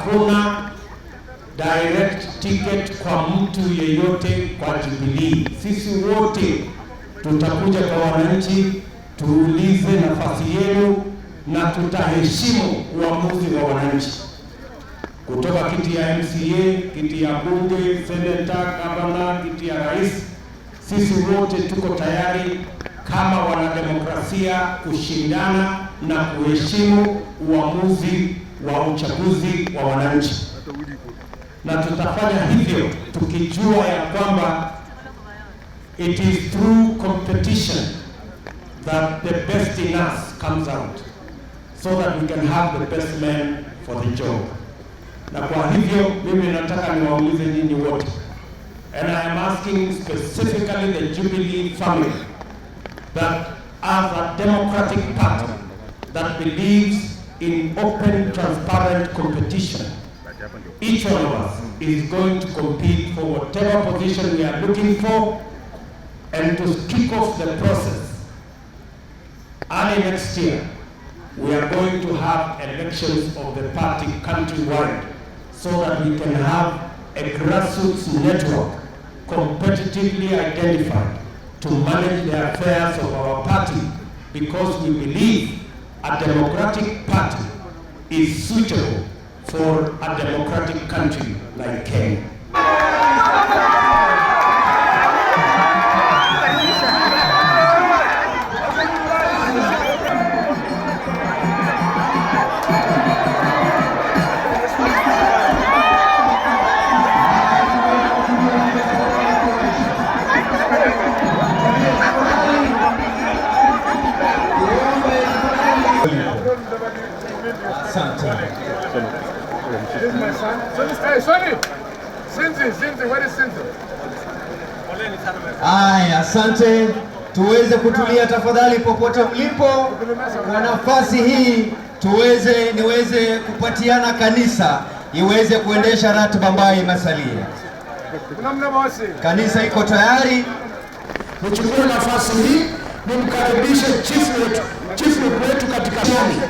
hakuna direct ticket kwa mtu yeyote kwa Jubilee. Sisi wote tutakuja kwa wananchi, tuulize nafasi yenu na tutaheshimu uamuzi wa wananchi. Kutoka kiti ya MCA, kiti ya bunge, senator, governor, kiti ya rais, sisi wote tuko tayari kama wanademokrasia kushindana na kuheshimu uamuzi wa uchaguzi wa wananchi. Na tutafanya hivyo tukijua ya kwamba it is through competition that the best in us comes out, so that we can have the best man for the job. Na kwa hivyo mimi nataka niwaulize nyinyi wote, and I am asking specifically the Jubilee family, that as a democratic party that believes in open, transparent competition, each one of us is going to compete for whatever position we are looking for, and to kick off the process early next year. We are going to have elections of the party countrywide, so that we can have a grassroots network competitively identified to manage the affairs of our party, because we believe a democratic party is suitable for a democratic country like Kenya. This is my son. Hey, Sonny! Sinzi, where is Sinzi? Aya, asante. Tuweze kutulia tafadhali popote mlipo. Kwa nafasi hii niweze kupatiana kanisa iweze kuendesha ratiba ambayo imesalia. Kanisa iko tayari. Nichukue nafasi hii nimkaribishe chief wetu katika jamii.